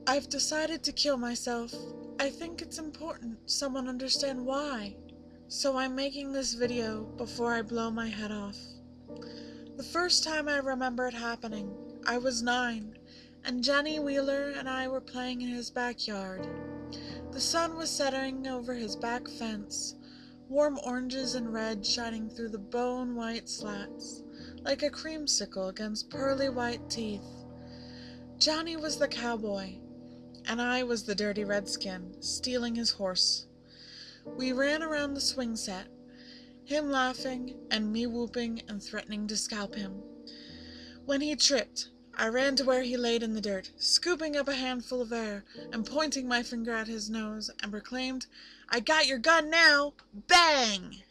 I've decided to kill myself. I think it's important someone understand why. So I'm making this video before I blow my head off. The first time I remember it happening, I was 9, and Jenny Wheeler and I were playing in his backyard. The sun was setting over his back fence, warm oranges and red shining through the bone-white slats, like a creamsicle against pearly white teeth. Johnny was the cowboy, and I was the dirty redskin, stealing his horse. We ran around the swing set, him laughing and me whooping and threatening to scalp him. When he tripped, I ran to where he laid in the dirt, scooping up a handful of air and pointing my finger at his nose, and proclaimed, "I got your gun now!" Bang!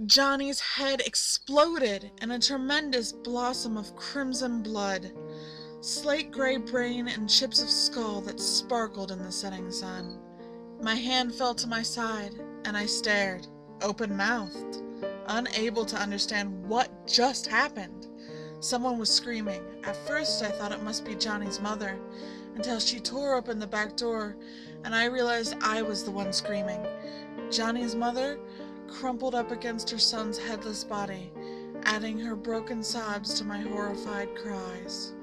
Johnny's head exploded in a tremendous blossom of crimson blood, slate-gray brain and chips of skull that sparkled in the setting sun. My hand fell to my side, and I stared, open-mouthed, unable to understand what just happened. Someone was screaming. At first I thought it must be Johnny's mother, until she tore open the back door, and I realized I was the one screaming. Johnny's mother crumpled up against her son's headless body, adding her broken sobs to my horrified cries.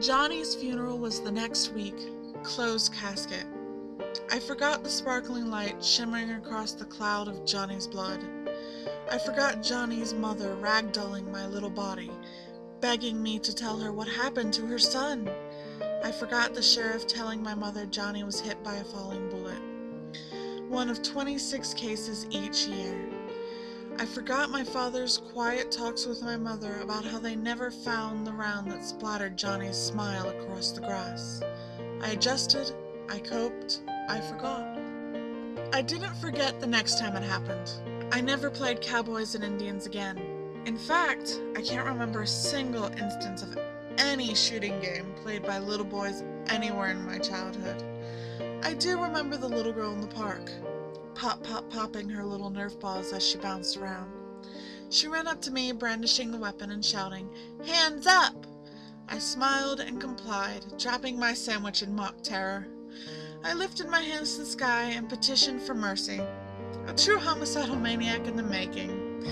Johnny's funeral was the next week, closed casket. I forgot the sparkling light shimmering across the cloud of Johnny's blood. I forgot Johnny's mother ragdolling my little body, begging me to tell her what happened to her son. I forgot the sheriff telling my mother Johnny was hit by a falling bullet, one of 26 cases each year. I forgot my father's quiet talks with my mother about how they never found the round that splattered Johnny's smile across the grass. I adjusted, I coped, I forgot. I didn't forget the next time it happened. I never played cowboys and Indians again. In fact, I can't remember a single instance of any shooting game played by little boys anywhere in my childhood. I do remember the little girl in the park, popping her little Nerf balls as she bounced around. She ran up to me, brandishing the weapon and shouting, "Hands up!" I smiled and complied, dropping my sandwich in mock terror. I lifted my hands to the sky and petitioned for mercy. A true homicidal maniac in the making.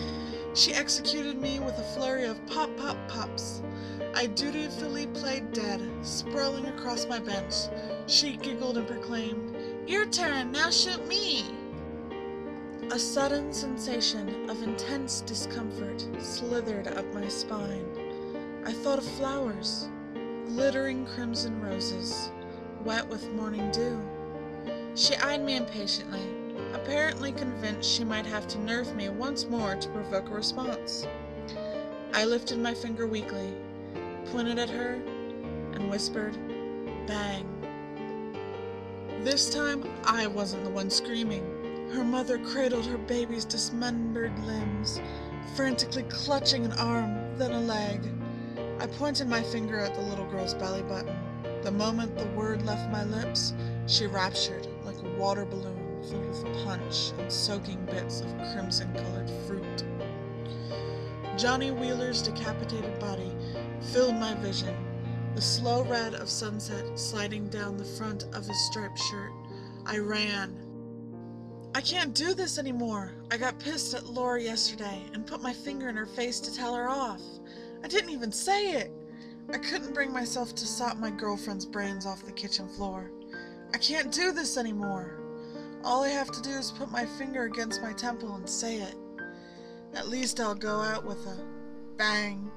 She executed me with a flurry of pops. I dutifully played dead, sprawling across my bench. She giggled and proclaimed, "Your turn, now shoot me!" A sudden sensation of intense discomfort slithered up my spine. I thought of flowers, glittering crimson roses, wet with morning dew. She eyed me impatiently, apparently convinced she might have to nerf me once more to provoke a response. I lifted my finger weakly, pointed at her, and whispered, "Bang." This time, I wasn't the one screaming. Her mother cradled her baby's dismembered limbs, frantically clutching an arm, then a leg. I pointed my finger at the little girl's belly button. The moment the word left my lips, she raptured like a water balloon filled with punch and soaking bits of crimson-colored fruit. Johnny Wheeler's decapitated body filled my vision, the slow red of sunset sliding down the front of his striped shirt. I ran. I can't do this anymore. I got pissed at Laura yesterday and put my finger in her face to tell her off. I didn't even say it. I couldn't bring myself to sop my girlfriend's brains off the kitchen floor. I can't do this anymore. All I have to do is put my finger against my temple and say it. At least I'll go out with a bang.